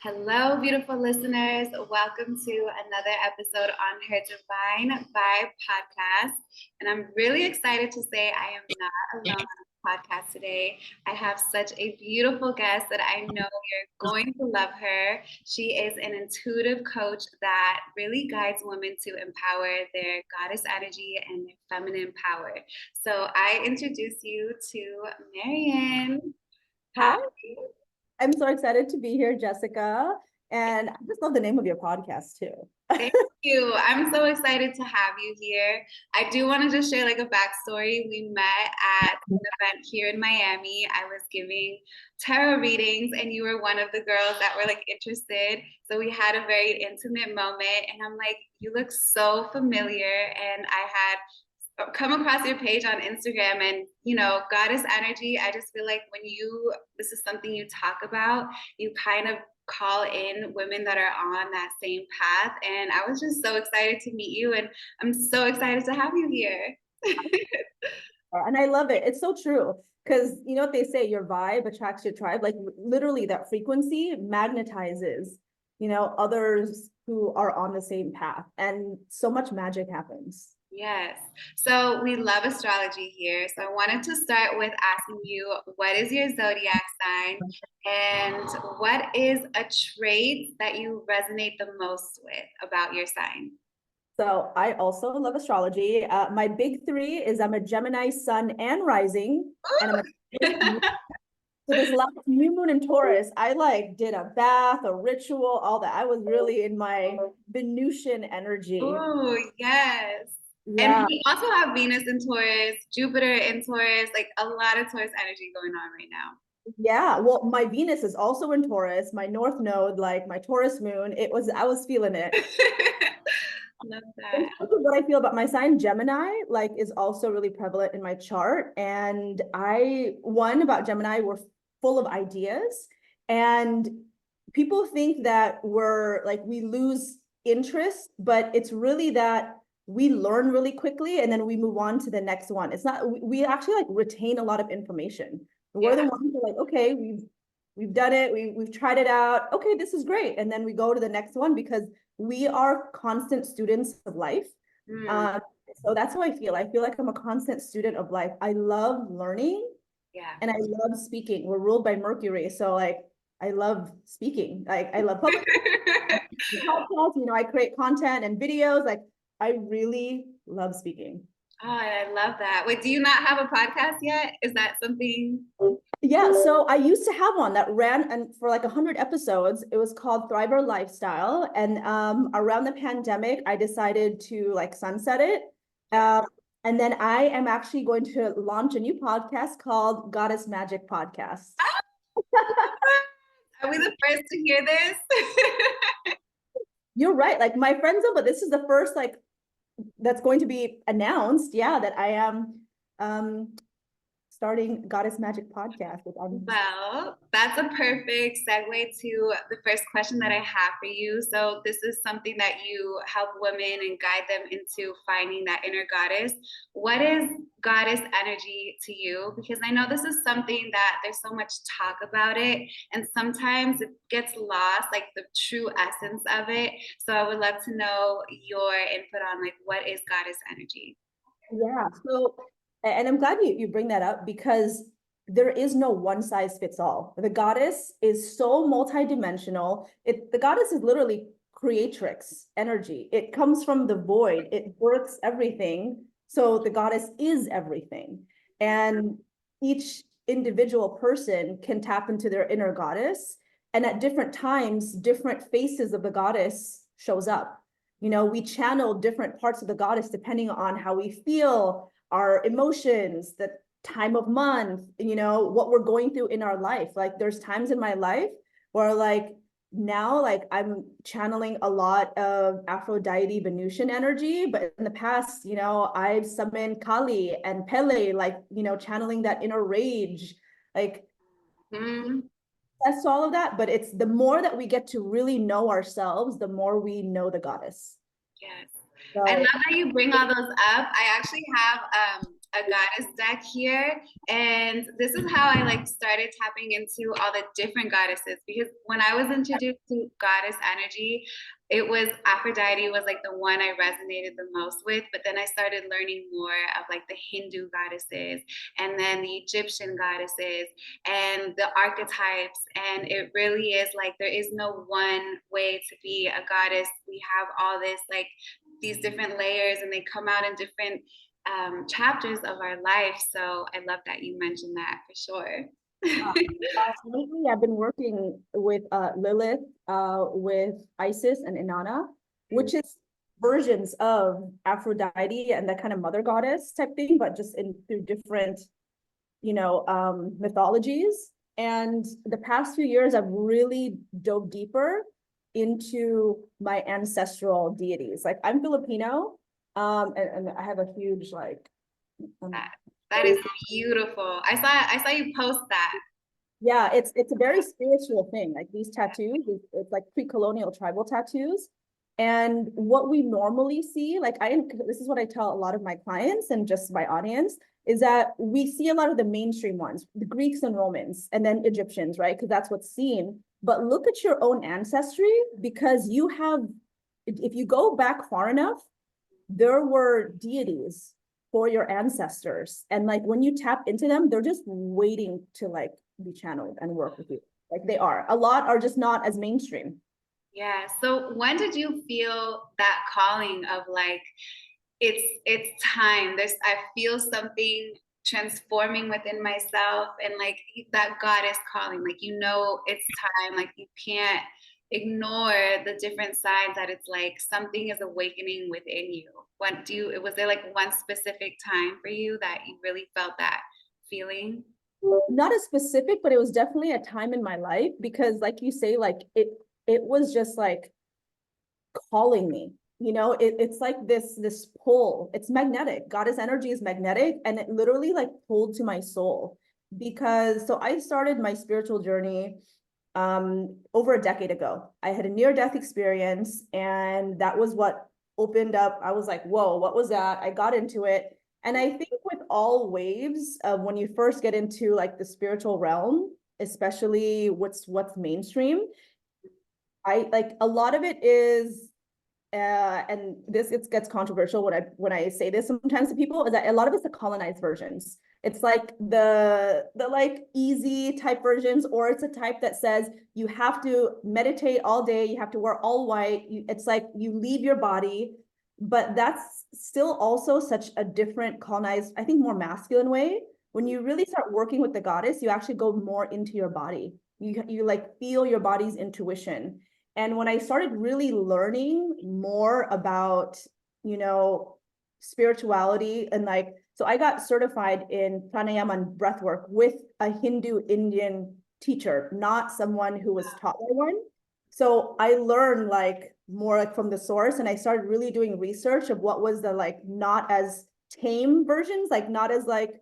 Hello, beautiful listeners. Welcome to another episode on her Divine Vibe podcast. And I'm really excited to say I am not alone on the podcast today. I have such a beautiful guest that I know you're going to love her. She is an intuitive coach that really guides women to empower their goddess energy and their feminine power. So I introduce you to Marion. Hi. I'm so excited to be here, Jessica. And I just love the name of your podcast too. Thank you. I'm so excited to have you here. I do want to just share like a backstory. We met at an event here in Miami. I was giving tarot readings and you were one of the girls that were like interested. So we had a very intimate moment and I'm like, you look so familiar. And I had come across your page on Instagram and goddess energy. I just feel like this is something you talk about, you kind of call in women that are on that same path. And I was just so excited to meet you and I'm so excited to have you here. And I love it. It's so true. Because you know what they say, your vibe attracts your tribe. Like literally that frequency magnetizes, others who are on the same path. And so much magic happens. Yes. So we love astrology here. So I wanted to start with asking you, what is your zodiac sign? And what is a trait that you resonate the most with about your sign? So I also love astrology. My big three is I'm a Gemini sun and rising. And I'm a So this last new moon in Taurus, I did a bath, a ritual, all that. I was really in my Venusian energy. Oh, yes. And Yeah. we also have Venus in Taurus, Jupiter in Taurus, like a lot of Taurus energy going on right now. Yeah. Well, my Venus is also in Taurus, my North Node, like my Taurus moon. I was feeling it. Love that. What I feel about my sign, Gemini, is also really prevalent in my chart. And one about Gemini, we're full of ideas. And people think that we lose interest, but it's really that we learn really quickly and then we move on to the next one. It's not, we actually retain a lot of information. We're the ones who are like, okay, we've done it, we've tried it out. Okay, this is great. And then we go to the next one because we are constant students of life. So that's how I feel. I feel like I'm a constant student of life. I love learning. Yeah. And I love speaking. We're ruled by Mercury. So I love speaking. I love public podcasts, I create content and videos. I really love speaking. Oh, I love that. Wait, do you not have a podcast yet? Is that something? Yeah, so I used to have one that ran and for 100 episodes. It was called Thriver Lifestyle. And around the pandemic, I decided to sunset it. And then I am actually going to launch a new podcast called Goddess Magick Podcast. Are we the first to hear this? You're right. My friends know, but this is the first that's going to be announced. Yeah, that I am starting Goddess Magick Podcast. Well, that's a perfect segue to the first question that I have for you. So this is something that you help women and guide them into finding that inner goddess. What is goddess energy to you? Because I know this is something that there's so much talk about it, and sometimes it gets lost, like the true essence of it. So I would love to know your input on what is goddess energy? Yeah. So, and I'm glad you bring that up because there is no one size fits all. The goddess is so multidimensional. The goddess is literally creatrix energy. It comes from the void. It works everything. So the goddess is everything. And each individual person can tap into their inner goddess. And at different times, different faces of the goddess shows up. We channel different parts of the goddess depending on how we feel, our emotions, the time of month, what we're going through in our life. There's times in my life where now I'm channeling a lot of Aphrodite Venusian energy, but in the past, I've summoned Kali and Pele, channeling that inner rage, that's all of that. But it's the more that we get to really know ourselves, the more we know the goddess. Yes. So, I love that you bring all those up. I actually have a goddess deck here, and this is how I like started tapping into all the different goddesses, because when I was introduced to goddess energy, it was Aphrodite was like the one I resonated the most with, but then I started learning more of like the Hindu goddesses and then the Egyptian goddesses and the archetypes, and it really is like there is no one way to be a goddess. We have all this like these different layers, and they come out in different chapters of our life. So I love that you mentioned that for sure. Lately, I've been working with Lilith, with Isis and Inanna, which is versions of Aphrodite and that kind of mother goddess type thing, but just in through different, mythologies. And the past few years, I've really dove deeper into my ancestral deities. Like I'm Filipino, and I have a huge like. That is beautiful. I saw you post that. Yeah, it's a very spiritual thing. Like these tattoos, it's like pre-colonial tribal tattoos. And what we normally see, like this is what I tell a lot of my clients and just my audience, is that we see a lot of the mainstream ones, the Greeks and Romans, and then Egyptians, right? Because that's what's seen. But look at your own ancestry, because you have, if you go back far enough, there were deities for your ancestors. And like when you tap into them, they're just waiting to like be channeled and work with you. Like they are. A lot are just not as mainstream. Yeah. So when did you feel that calling of like it's time? I feel something transforming within myself, and like that goddess calling, like it's time, like you can't ignore the different sides, that it's like something is awakening within you. Was there like one specific time for you that you really felt that feeling? Not as specific, but it was definitely a time in my life, because like you say, like it was just like calling me. It's like this pull. It's magnetic. Goddess energy is magnetic, and it literally like pulled to my soul. Because so I started my spiritual journey over a decade ago. I had a near-death experience, and that was what opened up. I was like, whoa, what was that? I got into it. And I think with all waves of when you first get into like the spiritual realm, especially what's mainstream, I like a lot of it is and this it gets controversial when I say this sometimes to people, is that a lot of it's the colonized versions. It's like the like easy type versions, or it's a type that says you have to meditate all day, you have to wear all white. It's like you leave your body, but that's still also such a different colonized, I think more masculine way. When you really start working with the goddess, you actually go more into your body. You like feel your body's intuition. And when I started really learning more about, spirituality and like, so I got certified in pranayama and breathwork with a Hindu Indian teacher, not someone who was taught by one. So I learned like more like from the source, and I started really doing research of what was the like not as tame versions, like not as like,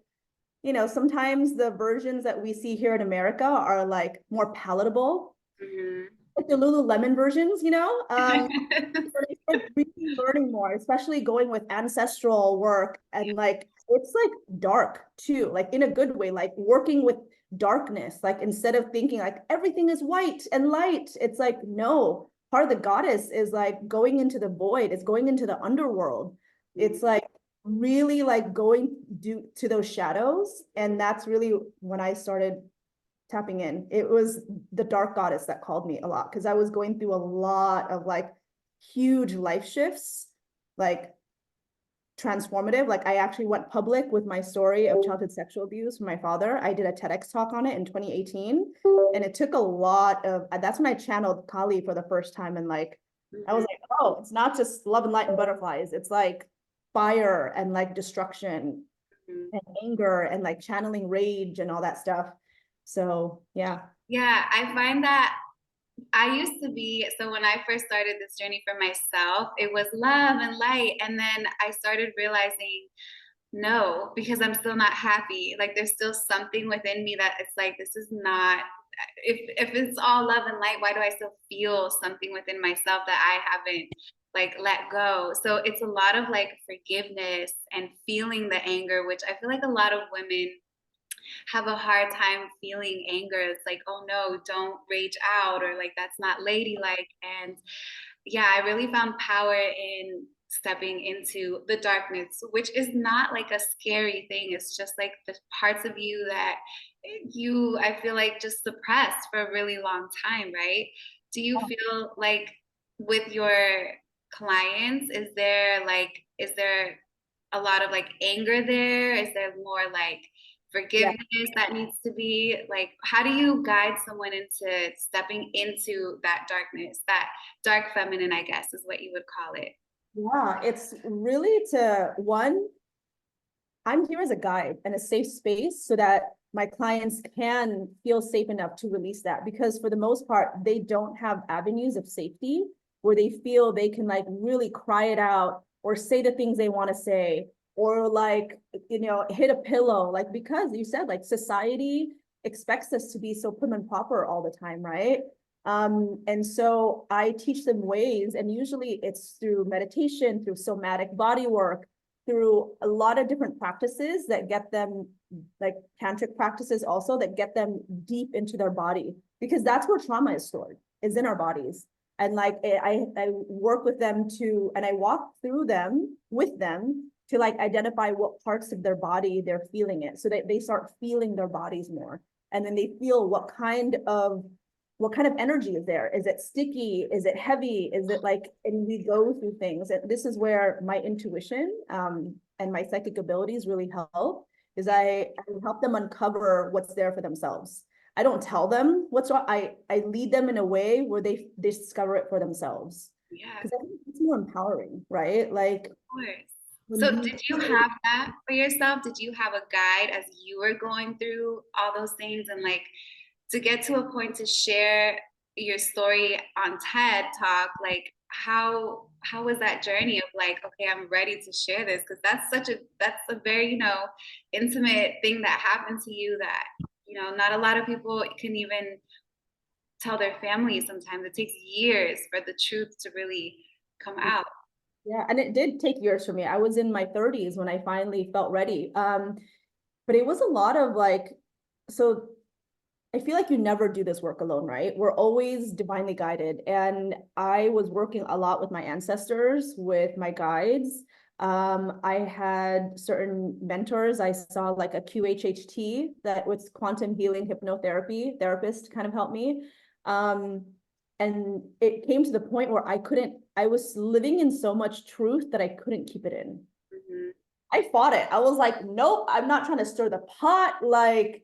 sometimes the versions that we see here in America are like more palatable. Mhm. Like the Lululemon versions, so they started really learning more, especially going with ancestral work, and like it's like dark too, like in a good way, like working with darkness, like instead of thinking like everything is white and light, it's like no, part of the goddess is like going into the void, it's going into the underworld. It's like really like going to those shadows, and that's really when I started tapping in. It was the dark goddess that called me a lot, because I was going through a lot of like huge life shifts, like transformative. Like I actually went public with my story of childhood sexual abuse from my father. I did a TEDx talk on it in 2018, and it took a lot of, that's when I channeled Kali for the first time. And like, I was like, oh, it's not just love and light and butterflies. It's like fire and like destruction and anger and like channeling rage and all that stuff. So yeah. Yeah, I find that I used to be, so when I first started this journey for myself, it was love and light. And then I started realizing, no, because I'm still not happy. Like there's still something within me that it's like, this is not, if it's all love and light, why do I still feel something within myself that I haven't like let go. So it's a lot of like forgiveness and feeling the anger, which I feel like a lot of women have a hard time feeling anger. It's like, oh no, don't rage out, or like that's not ladylike. And yeah, I really found power in stepping into the darkness, which is not like a scary thing. It's just like the parts of you that I feel like just suppressed for a really long time, right? Do you feel like with your clients, is there a lot of like anger there? Is there more like Yeah. forgiveness that needs to be like, how do you guide someone into stepping into that darkness, that dark feminine, I guess is what you would call it? Yeah, it's really to one, I'm here as a guide and a safe space so that my clients can feel safe enough to release that, because for the most part, they don't have avenues of safety where they feel they can like really cry it out or say the things they want to say, or like, hit a pillow, like, because you said like society expects us to be so prim and proper all the time, right? And so I teach them ways, and usually it's through meditation, through somatic body work, through a lot of different practices that get them, like tantric practices also, that get them deep into their body, because that's where trauma is stored, is in our bodies. And like I work with them to, and I walk through them with them to like identify what parts of their body they're feeling it, so that they start feeling their bodies more. And then they feel what kind of energy is there? Is it sticky? Is it heavy? Is it like, and we go through things. And this is where my intuition and my psychic abilities really help, is I help them uncover what's there for themselves. I don't tell them what's wrong. I lead them in a way where they discover it for themselves. Yeah, Because I think it's more empowering, right? Like of course. when So we, did you have that for yourself? Did you have a guide as you were going through all those things, and like to get to a point to share your story on TED Talk, like how was that journey of like, okay, I'm ready to share this, because that's a very, intimate thing that happened to you that, not a lot of people can even tell their families sometimes. It takes years for the truth to really come out. yeah, and it did take years for me. I was in my 30s when I finally felt ready. But it was a lot of like, so I feel like you never do this work alone, right? We're always divinely guided. And I was working a lot with my ancestors, with my guides. I had certain mentors. I saw like a QHHT, that was quantum healing hypnotherapy therapist, kind of helped me. Um, and it came to the point where I was living in so much truth that I couldn't keep it in. Mhm. I fought it. I was like, nope, I'm not trying to stir the pot. Like,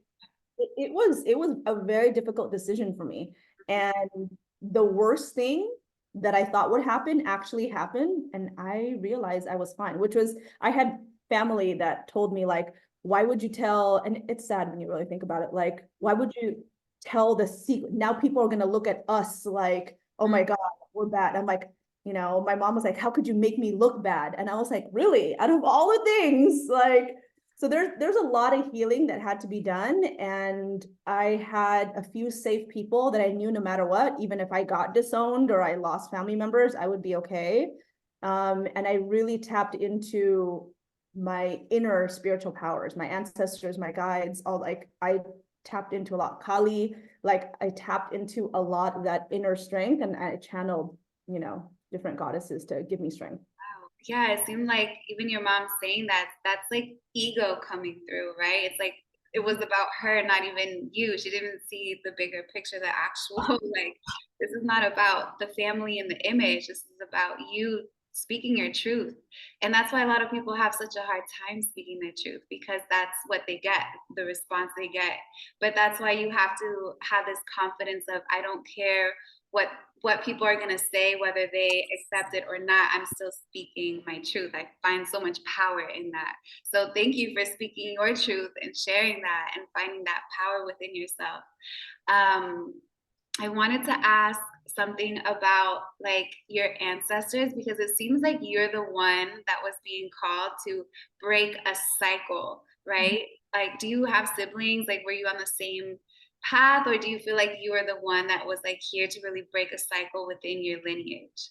it was a very difficult decision for me. And the worst thing that I thought would happen actually happened. And I realized I was fine, which was, I had family that told me like, why would you tell, and it's sad when you really think about it, like, why would you tell the secret? Now people are gonna look at us like, oh my God, we're bad. I'm like, my mom was like, how could you make me look bad? And I was like, really? Out of all the things, like, so there's a lot of healing that had to be done. And I had a few safe people that I knew no matter what, even if I got disowned or I lost family members, I would be okay. And I really tapped into my inner spiritual powers, my ancestors, my guides, all like I tapped into a lot. Kali, like I tapped into a lot of that inner strength, and I channeled, different goddesses to give me strength. Wow. Yeah, it seemed like even your mom saying that, that's like ego coming through, right? It's like it was about her, not even you. She didn't see the bigger picture, the actual, like, this is not about the family and the image. This is about you speaking your truth. And that's why a lot of people have such a hard time speaking their truth, because that's what they get, the response they get. But that's why you have to have this confidence of, I don't care what people are going to say, whether they accept it or not, I'm still speaking my truth. I find so much power in that. So thank you for speaking your truth and sharing that and finding that power within yourself. um, I wanted to ask something about like your ancestors, because it seems like you're the one that was being called to break a cycle, right? Like, do you have siblings? Like, were you on the same path, or do you feel like you were the one that was like here to really break a cycle within your lineage?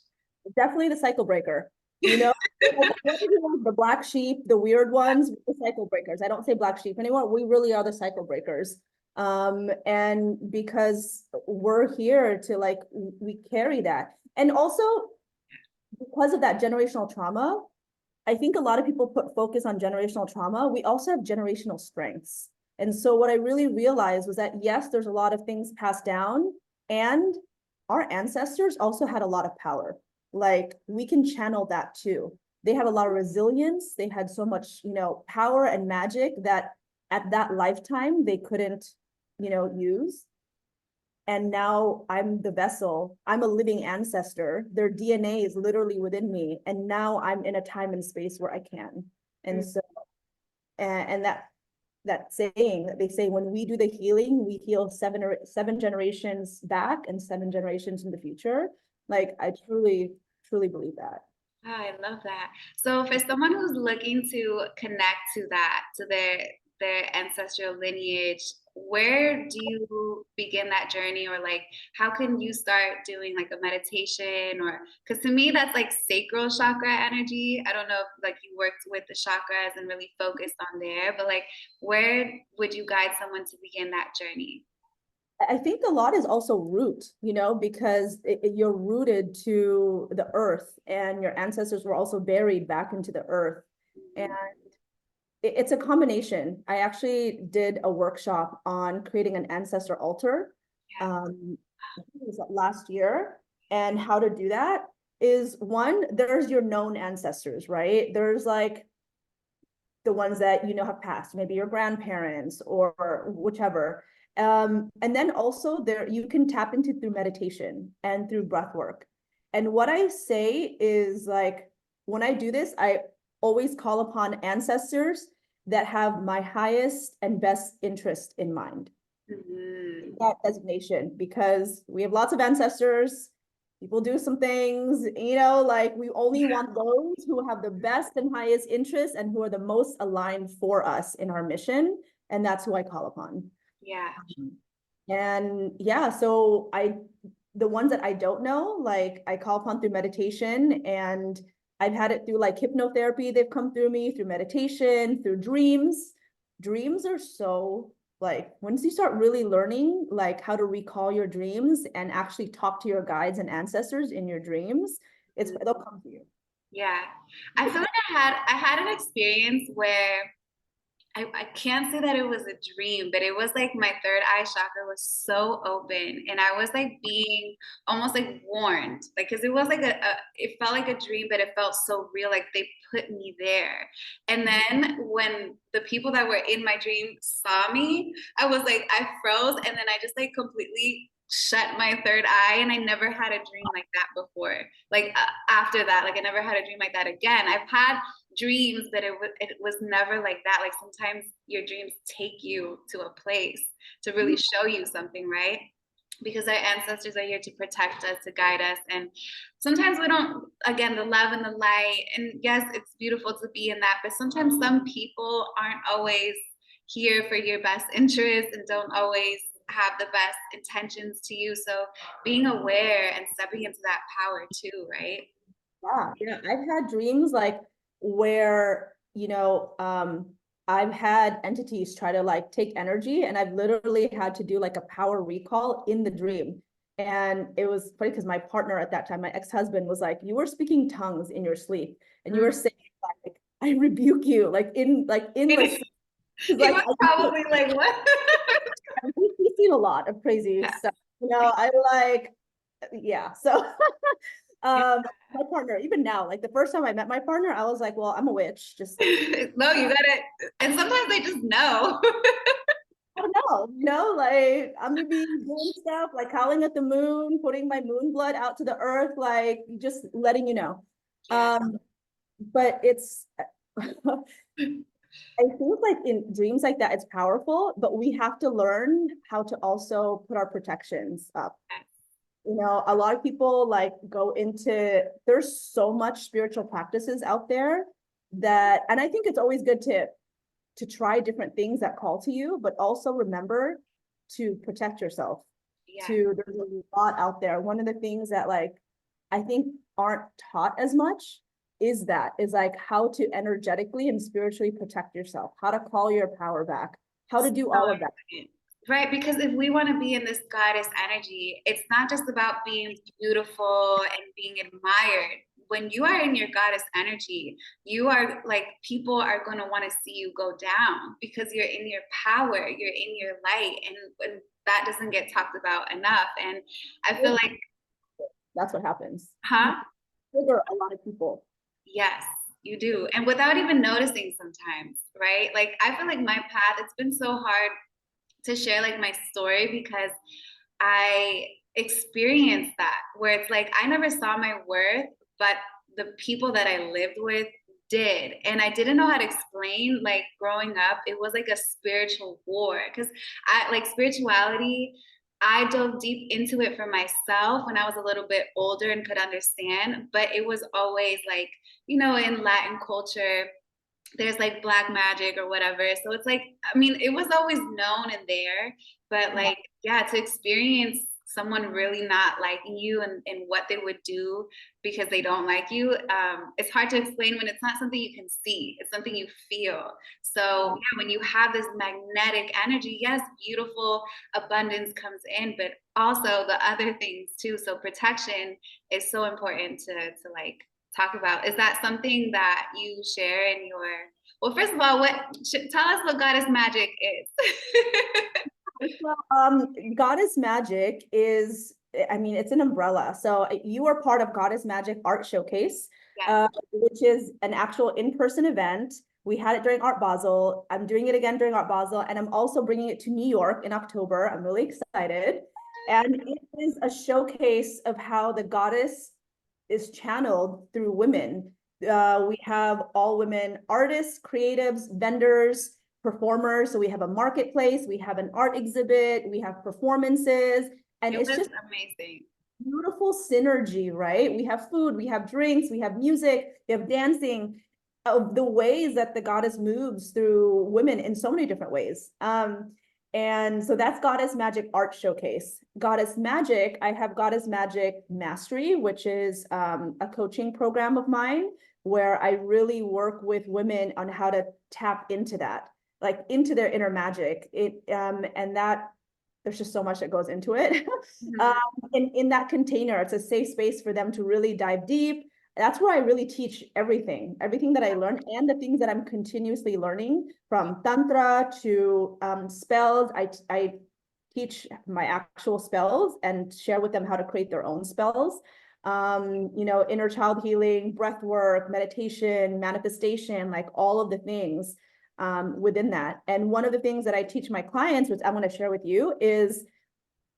definitely the cycle breaker. You know, the black sheep, the weird ones, the cycle breakers. I don't say black sheep anymore. We really are the cycle breakers. And because we're here to like, we carry that. And also because of that generational trauma, I think a lot of people put focus on generational trauma. We also have generational strengths. And so what I really realized was that, yes, there's a lot of things passed down, and our ancestors also had a lot of power. Like we can channel that too. They have a lot of resilience. They had so much, power and magic that at that lifetime they couldn't, use. And now I'm the vessel. I'm a living ancestor. Their DNA is literally within me. And now I'm in a time and space where I can. And so, and that saying that they say, when we do the healing, we heal seven generations back and 7 generations in the future. Like I truly, truly believe that. Oh, I love that. So for someone who's looking to connect to that, to their ancestral lineage, where do you begin that journey, or like how can you start doing like a meditation? Or because to me that's like sacral chakra energy. I don't know if like you worked with the chakras and really focused on there, but like where would you guide someone to begin that journey? I think a lot is also root, because you're rooted to the earth, and your ancestors were also buried back into the earth. And it's a combination. I actually did a workshop on creating an ancestor altar. I think it was last year. And how to do that is, one, there's your known ancestors, right? There's like the ones that have passed, maybe your grandparents or whichever. And then also there you can tap into through meditation and through breath work. And what I say is, like, when I do this, I always call upon ancestors that have my highest and best interest in mind. That designation, because we have lots of ancestors. People do some things, like we only want those who have the best and highest interests and who are the most aligned for us in our mission. And that's who I call upon. Yeah. And yeah, so the ones that I don't know, like I call upon through meditation, and I've had it through like hypnotherapy. They've come through me through meditation, through dreams. Dreams are so, like, once you start really learning like how to recall your dreams and actually talk to your guides and ancestors in your dreams, they'll come to you. Yeah. I feel like I had an experience where I can't say that it was a dream, but it was like my third eye chakra was so open, and I was like being almost like warned, like, because it was like it felt like a dream, but it felt so real, like they put me there. And then when the people that were in my dream saw me, I was like, I froze, and then I just like completely shut my third eye, and I never had a dream like that before. Like after that, like I never had a dream like that again. I've had dreams, but it was never like that. Like sometimes your dreams take you to a place to really show you something, right? Because our ancestors are here to protect us, to guide us. And sometimes we don't, again, the love and the light, and yes, it's beautiful to be in that, but sometimes some people aren't always here for your best interest and don't always have the best intentions to you. So being aware and stepping into that power too, right? Yeah, I've had dreams like where, I've had entities try to like take energy, and I've literally had to do like a power recall in the dream. And it was funny because my partner at that time, my ex-husband, was like, you were speaking tongues in your sleep, and you were saying like, I rebuke you, like in the He like, was probably like, what? we've seen a lot of crazy Yeah. stuff. I like, yeah. So my partner, even now, like the first time I met my partner, I was like, well, I'm a witch. Just No, you gotta, and sometimes they just know. I don't know, like I'm gonna be doing stuff like howling at the moon, putting my moon blood out to the earth, like just letting you know. Yeah. But it's I think like in dreams like that, it's powerful, but we have to learn how to also put our protections up. A lot of people like go into, there's so much spiritual practices out there that, and I think it's always good to try different things that call to you, but also remember to protect yourself. Yeah. There's a lot out there. One of the things that like I think aren't taught as much is like how to energetically and spiritually protect yourself, how to call your power back, how to do all of that. Right, because if we want to be in this goddess energy, it's not just about being beautiful and being admired. When you are in your goddess energy, you are like, people are going to want to see you go down because you're in your power, you're in your light, and that doesn't get talked about enough. And I feel like that's what happens. Huh? Trigger a lot of people. Yes, you do. And without even noticing sometimes, right? Like, I feel like my path, it's been so hard to share like my story because I experienced that where it's like I never saw my worth, but the people that I lived with did. And I didn't know how to explain, like growing up, it was like a spiritual war because I like spirituality. I dove deep into it for myself when I was a little bit older and could understand, but it was always like, you know, in Latin culture, there's like black magic or whatever. So it's like, I mean, it was always known and there, but like, yeah, to experience someone really not liking you and what they would do because they don't like you, it's hard to explain when it's not something you can see, it's something you feel. So yeah, when you have this magnetic energy, yes, beautiful abundance comes in, but also the other things too. So protection is so important to like talk about. Is that something that you share in your, well, first of all, tell us what Goddess Magick is. Well, Goddess Magick is, I mean, it's an umbrella. So you are part of Goddess Magick Art Showcase, Yes. which is an actual in-person event. We had it during Art Basel. I'm doing it again during Art Basel, and I'm also bringing it to New York in October. I'm really excited. And it is a showcase of how the goddess is channeled through women. We have all women artists, creatives, vendors, performers. So we have a marketplace, we have an art exhibit, we have performances, and it's just amazing. Beautiful synergy, right? We have food, we have drinks, we have music, we have dancing, of the ways that the goddess moves through women in so many different ways. And so that's Goddess Magick Art Showcase. Goddess Magick, I have Goddess Magick Mastery, which is a coaching program of mine where I really work with women on how to tap into that, like into their inner magic. And that there's just so much that goes into it. In that container, it's a safe space for them to really dive deep. That's where I really teach everything that I learned and the things that I'm continuously learning, from Tantra to spells. I teach my actual spells and share with them how to create their own spells. You know, inner child healing, breath work, meditation, manifestation, like all of the things within that. And one of the things that I teach my clients, which I'm going to share with you, is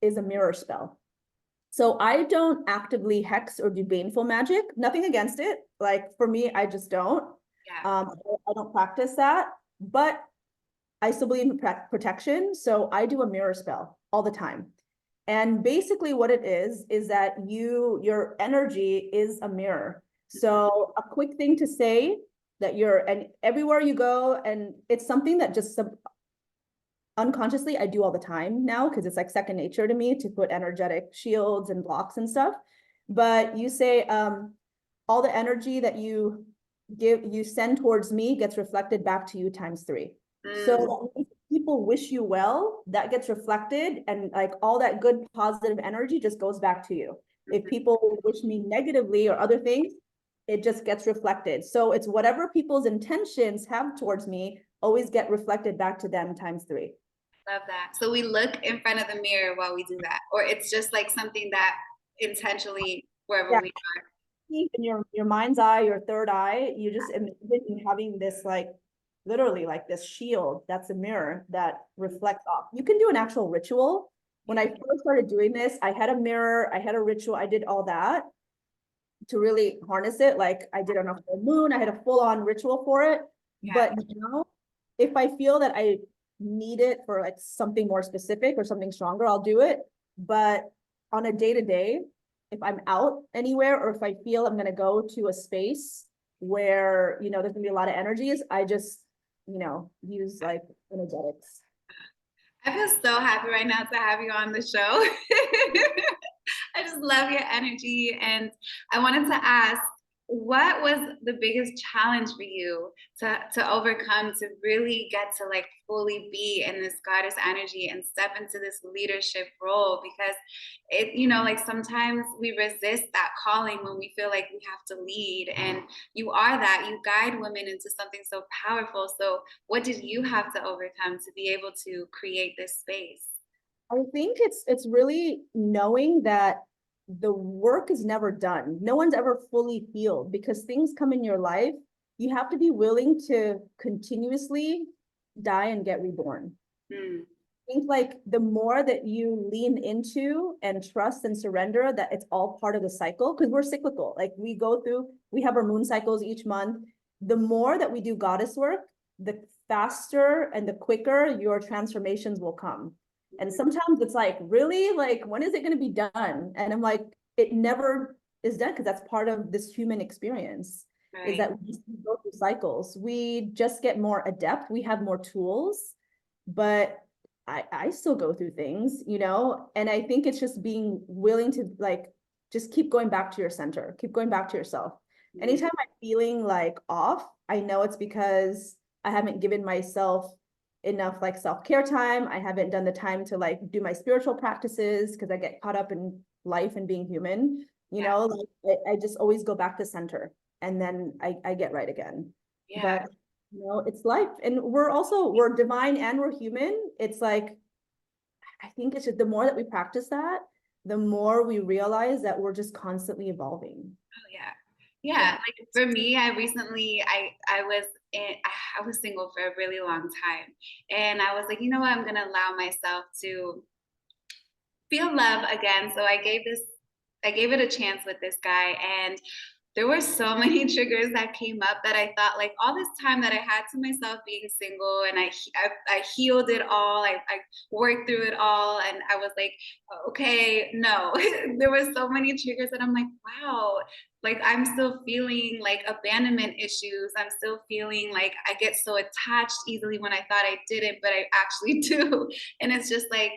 a mirror spell. So I don't actively hex or do baneful magic, nothing against it. Like for me, I just don't. Yeah. I don't practice that, but I still believe in protection. So I do a mirror spell all the time. And basically what it is that your energy is a mirror. So a quick thing to say that and everywhere you go, and it's something that just unconsciously I do all the time now because it's like second nature to me to put energetic shields and blocks and stuff. But you say all the energy that you send towards me gets reflected back to you times 3. So if people wish you well, that gets reflected, and like all that good positive energy just goes back to you. If people wish me negatively or other things, it just gets reflected. So it's whatever people's intentions have towards me always get reflected back to them times 3. Love that. So we look in front of the mirror while we do that, or it's just like something that intentionally wherever we are. In your mind's eye, your third eye, you just imagine having this like literally like this shield that's a mirror that reflects off. You can do an actual ritual. When I first started doing this, I had a mirror, I had a ritual, I did all that to really harness it. Like I did on a full moon, I had a full-on ritual for it. Yeah. But now, if I feel that I need it for like something more specific or something stronger, I'll do it. But on a day-to-day, if I'm out anywhere or if I feel I'm going to go to a space where, you know, there's going to be a lot of energies, I just, you know, use like energetics. I feel so happy right now to have you on the show. I just love your energy. And I wanted to ask, what was the biggest challenge for you to overcome to really get to like fully be in this goddess energy and step into this leadership role? Because it, you know, like sometimes we resist that calling when we feel like we have to lead, and you are that. You guide women into something so powerful. So what did you have to overcome to be able to create this space? I think it's really knowing that the work is never done. No one's ever fully healed because things come in your life. You have to be willing to continuously die and get reborn. Mm. I think like the more that you lean into and trust and surrender that it's all part of the cycle, because we're cyclical. Like we have our moon cycles each month. The more that we do goddess work, the faster and the quicker your transformations will come. And sometimes it's like, really? Like, when is it going to be done? And I'm like, it never is done, because that's part of this human experience, is Right. that we go through cycles. We just get more adept. We have more tools, but I still go through things, and I think it's just being willing to like, just keep going back to your center, keep going back to yourself. Anytime I'm feeling like off, I know it's because I haven't given myself enough like self-care time. I haven't done the time to like do my spiritual practices because I get caught up in life and being human, Yeah. like I just always go back to center, and then I get right again. Yeah. But it's life, and we're divine and we're human. It's like, I think it's just the more that we practice that, the more we realize that we're just constantly evolving. Oh yeah. Yeah, like for me, I was single for a really long time. And I was like, you know what, I'm gonna allow myself to feel love again. So I gave it a chance with this guy, and there were so many triggers that came up that I thought, like, all this time that I had to myself being single, and I healed it all. I worked through it all, and I was like, okay, no. There were so many triggers that I'm like, wow, like I'm still feeling like abandonment issues. I'm still feeling like I get so attached easily when I thought I didn't, but I actually do. And it's just like,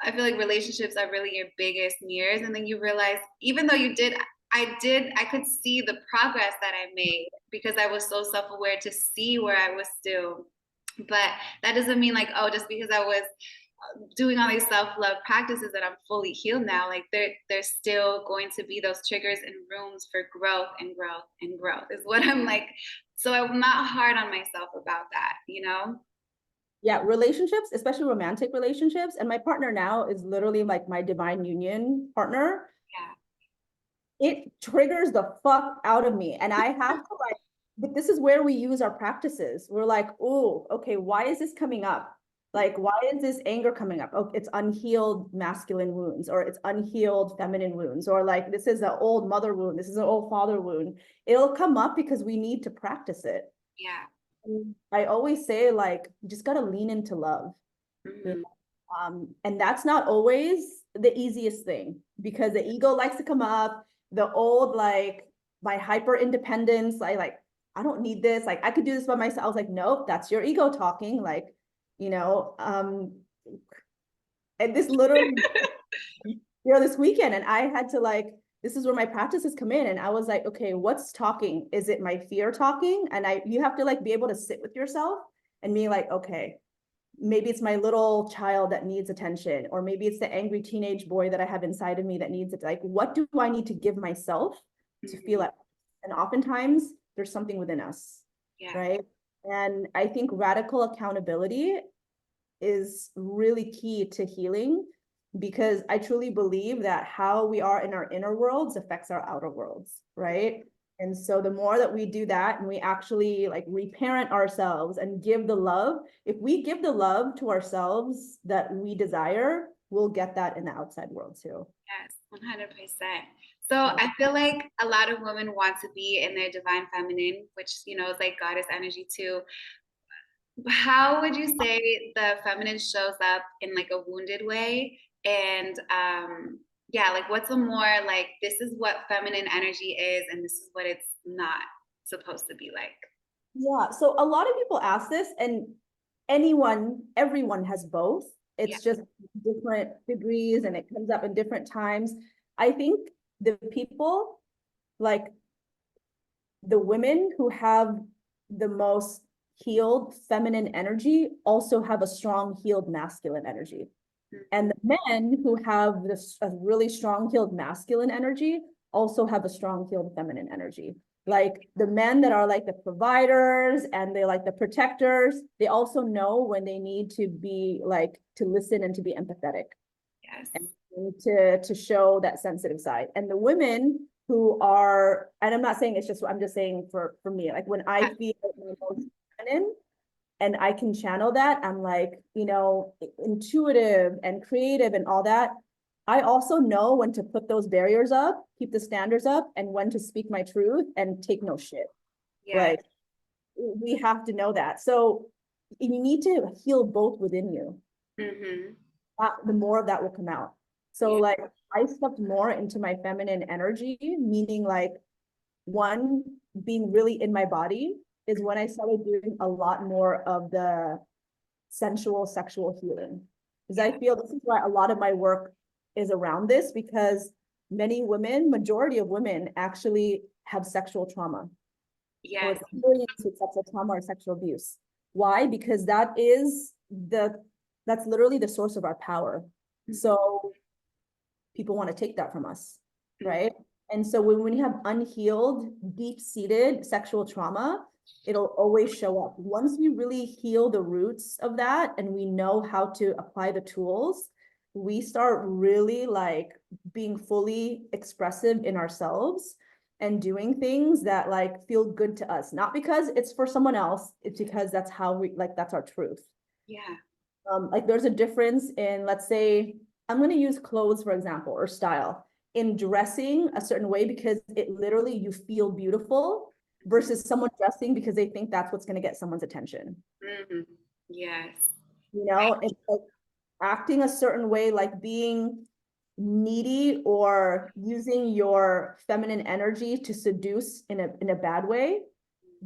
I feel like relationships are really your biggest mirrors. And then you realize, even though I could see the progress that I made because I was so self-aware to see where I was still. But that doesn't mean like, oh, just because I was doing all these self-love practices that I'm fully healed now. Like there's still going to be those triggers and rooms for growth and growth and growth is what I'm like. So I'm not hard on myself about that, you know? Yeah, relationships, especially romantic relationships, and my partner now is literally like my divine union partner. Yeah. It triggers the fuck out of me, and I have to like, but this is where we use our practices. We're like, oh, okay, why is this coming up? Like, why is this anger coming up? Oh, it's unhealed masculine wounds, or it's unhealed feminine wounds, or like this is an old mother wound, this is an old father wound. It'll come up because we need to practice it. Yeah. I always say, like, you just got to lean into love. Mm-hmm. And that's not always the easiest thing, because the ego likes to come up, the old, like, my hyper independence, I don't need this. Like, I could do this by myself. I was like, nope, that's your ego talking. Like, you know, and this literally, this weekend, and I had to like, this is where my practices come in. And I was like, okay, what's talking? Is it my fear talking? And you have to like be able to sit with yourself and be like, okay, maybe it's my little child that needs attention, or maybe it's the angry teenage boy that I have inside of me that needs it. Like, what do I need to give myself to feel Mm-hmm. it? And oftentimes there's something within us, Yeah. right? And I think radical accountability is really key to healing, because I truly believe that how we are in our inner worlds affects our outer worlds, right? And so the more that we do that and we actually like reparent ourselves and give the love, if we give the love to ourselves that we desire, we'll get that in the outside world too. Yes, 100%. So I feel like a lot of women want to be in their divine feminine, which, you know, is like goddess energy too. How would you say the feminine shows up in like a wounded way? And yeah, like what's a more like, this is what feminine energy is and this is what it's not supposed to be like? Yeah, so a lot of people ask this, and everyone has both. Yeah. It's just different degrees and it comes up in different times. I think the people, like the women who have the most healed feminine energy also have a strong healed masculine energy. And the men who have this a really strong healed masculine energy also have a strong healed feminine energy. Like the men that are like the providers and they like the protectors, they also know when they need to be like to listen and to be empathetic. Yes. And to show that sensitive side. And the women who are, and I'm not saying it's just, I'm just saying for me, like when I feel my most feminine, and I can channel that, I'm like, you know, intuitive and creative and all that. I also know when to put those barriers up, keep the standards up, and when to speak my truth and take no shit. Yeah. Like, we have to know that. So you need to heal both within you. The more of that will come out. So like, I stepped more into my feminine energy, meaning like, one, being really in my body is when I started doing a lot more of the sensual sexual healing. Because I feel this is why a lot of my work is around this, because many women, majority of women actually have sexual trauma. Or experience with sexual trauma or sexual abuse. Why? Because that's literally the source of our power. So people want to take that from us, right? And so when you have unhealed, deep-seated sexual trauma, it'll always show up. Once we really heal the roots of that and we know how to apply the tools, we start really like being fully expressive in ourselves and doing things that like feel good to us, not because it's for someone else, it's because that's how we like, that's our truth. Yeah. Like there's a difference in, let's say, I'm going to use clothes, for example, or style, in dressing a certain way because it literally, you feel beautiful, versus someone dressing because they think that's what's going to get someone's attention. Yes. You know, it's like acting a certain way, like being needy or using your feminine energy to seduce in a bad way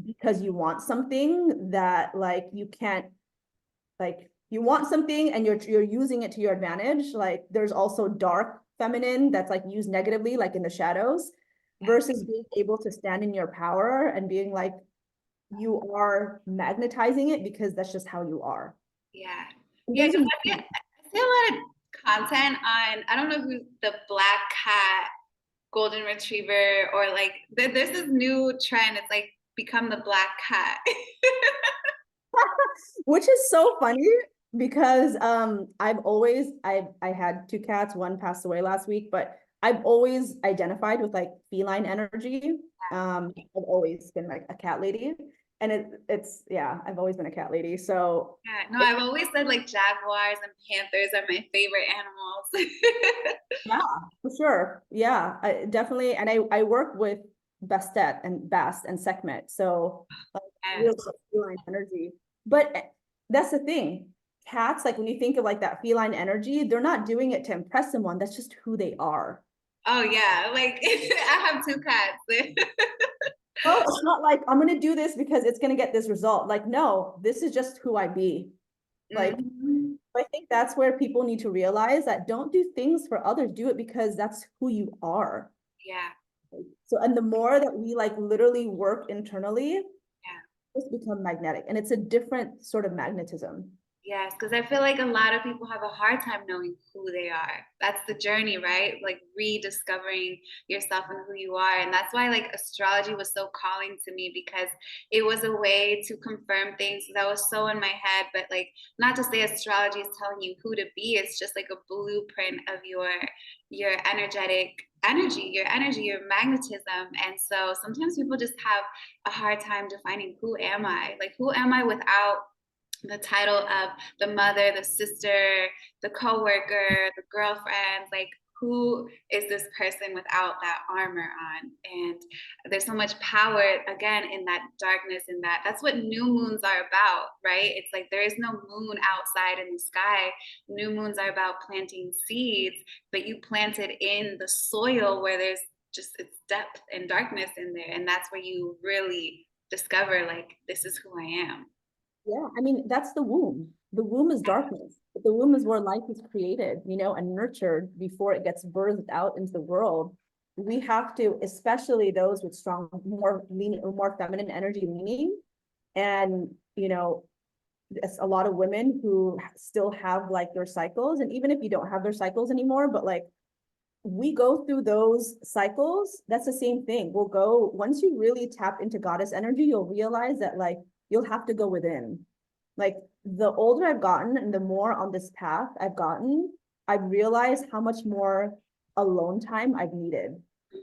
because you want something that like you can't, like you want something and you're using it to your advantage. Like there's also dark feminine that's like used negatively, like in the shadows, versus being able to stand in your power and being like, you are magnetizing it because that's just how you are. Yeah. Yeah, because I see a lot of content on, I don't know who, the black cat, golden retriever, or like there's this new trend. It's like become the black cat. Which is so funny because I had two cats, one passed away last week, but I've always identified with like feline energy. I've always been like a cat lady, and it's yeah, I've always been a cat lady. So Yeah, no, I've always said like jaguars and panthers are my favorite animals. yeah, for sure. Yeah, I definitely, and I work with Bastet and Bast and Sekhmet, so like, real feline energy. But that's the thing. Cats, like when you think of like that feline energy, they're not doing it to impress someone. That's just who they are. Oh yeah, like I have two cats. No, it's not like I'm gonna do this because it's gonna get this result. Like, no, this is just who I be. Like, I think that's where people need to realize that don't do things for others, do it because that's who you are. Yeah. So, and the more that we like literally work internally, Yeah. just become magnetic. And it's a different sort of magnetism. Yes, because I feel like a lot of people have a hard time knowing who they are. That's the journey, right? Like rediscovering yourself and who you are. And that's why like astrology was so calling to me, because it was a way to confirm things that was so in my head. But like, not to say astrology is telling you who to be, it's just like a blueprint of your energy, your magnetism. And so sometimes people just have a hard time defining, who am I? Like, who am I without the title of the mother, the sister, the coworker, the girlfriend? Like, who is this person without that armor on? And there's so much power, again, in that darkness, in that's what new moons are about, right? It's like there is no moon outside in the sky. New moons are about planting seeds, but you plant it in the soil where there's just it's depth and darkness in there. And that's where you really discover, like, this is who I am. Yeah, I mean, that's the womb. The womb is darkness. The womb is where life is created, you know, and nurtured before it gets birthed out into the world. We have to, especially those with strong, more leaning, more feminine energy leaning, and you know, it's a lot of women who still have like their cycles, and even if you don't have their cycles anymore, but like we go through those cycles, that's the same thing. We'll go, once you really tap into goddess energy, you'll realize that like you'll have to go within. Like the older I've gotten and the more on this path I've gotten, I've realized how much more alone time I've needed.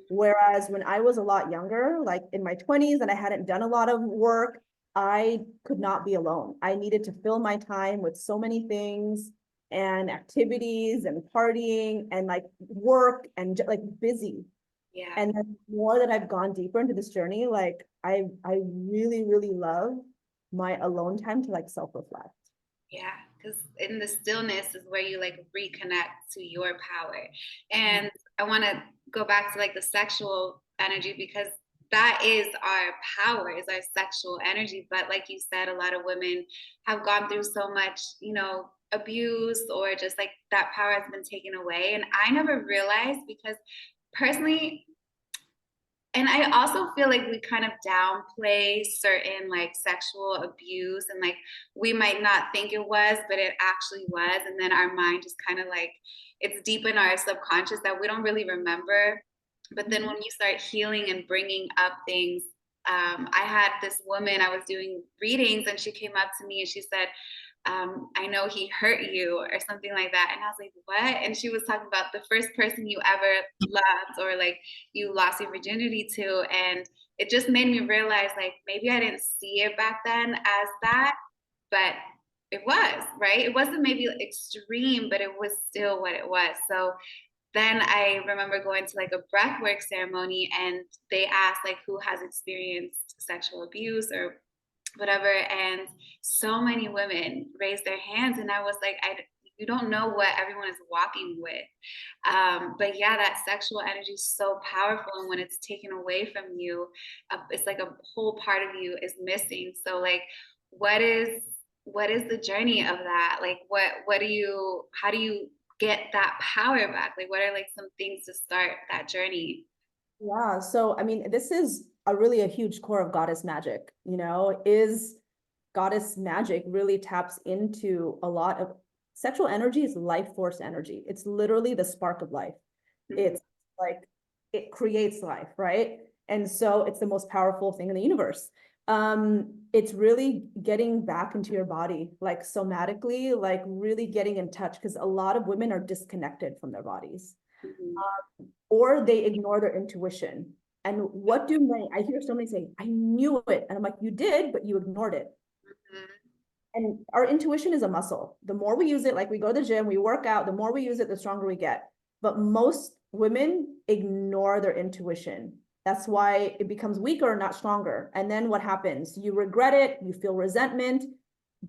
Whereas when I was a lot younger, like in my 20s and I hadn't done a lot of work, I could not be alone. I needed to fill my time with so many things and activities and partying and like work and like busy. Yeah. And the more that I've gone deeper into this journey, like I really, really love my alone time to like self-reflect. Yeah, because in the stillness is where you like reconnect to your power. And I want to go back to like the sexual energy, because that is our power, is our sexual energy. But like you said, a lot of women have gone through so much, you know, abuse, or just like that power has been taken away. And I never realized, because personally, and I also feel like we kind of downplay certain like sexual abuse, and like we might not think it was, but it actually was. And then our mind just kind of like, it's deep in our subconscious that we don't really remember. But then when you start healing and bringing up things, I had this woman, I was doing readings, and she came up to me and she said, I know he hurt you, or something like that. And I was like, what? And she was talking about the first person you ever loved, or like you lost your virginity to. And it just made me realize, like, maybe I didn't see it back then as that, but it was, right? It wasn't maybe extreme, but it was still what it was. So then I remember going to like a breathwork ceremony, and they asked like who has experienced sexual abuse or whatever, and so many women raised their hands, and I was like, you don't know what everyone is walking with. But yeah, that sexual energy is so powerful, and when it's taken away from you, it's like a whole part of you is missing. So like, what is the journey of that? Like, what do you, how do you get that power back? Like, what are like some things to start that journey? Yeah, so I mean, this is a really a huge core of Goddess Magick, you know, is Goddess Magick really taps into a lot of sexual energy is life force energy. It's literally the spark of life. It's like it creates life, right? And so it's the most powerful thing in the universe. It's really getting back into your body, like somatically, like really getting in touch, because a lot of women are disconnected from their bodies. Mhm. Or they ignore their intuition. And what do many, I hear somebody say, I knew it. And I'm like, you did, but you ignored it. And our intuition is a muscle. The more we use it, like we go to the gym, we work out, the more we use it, the stronger we get. But most women ignore their intuition. That's why it becomes weaker, not stronger. And then what happens? You regret it, you feel resentment,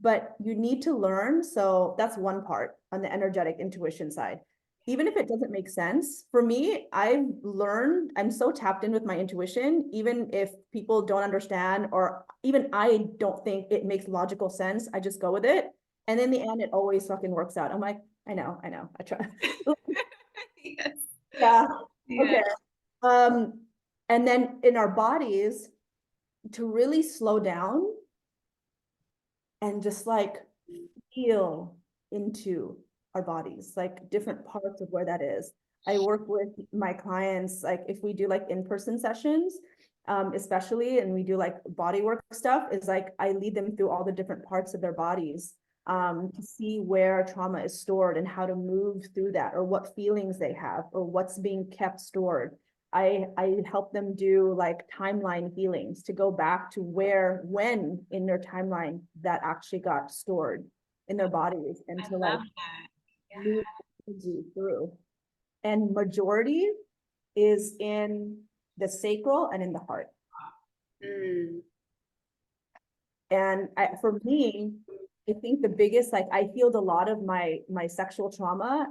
but you need to learn. So that's one part on the energetic intuition side. Even if it doesn't make sense, for me, I've learned, I'm so tapped in with my intuition, even if people don't understand, or even I don't think it makes logical sense, I just go with it. And in the end, it always fucking works out. I'm like, I know, I try. Yes. Yeah, Yeah. okay. Um, and then in our bodies, to really slow down and just like feel into our bodies, like different parts of where that is. I work with my clients, like if we do like in-person sessions, especially, and we do like body work stuff, is like I lead them through all the different parts of their bodies to see where trauma is stored and how to move through that, or what feelings they have, or what's being kept stored. I help them do like timeline healings to go back to where, when in their timeline that actually got stored in their bodies, and I to like love that. Yeah. move energy through. And majority is in the sacral and in the heart. Mm. And for me, I think the biggest, like I healed a lot of my sexual trauma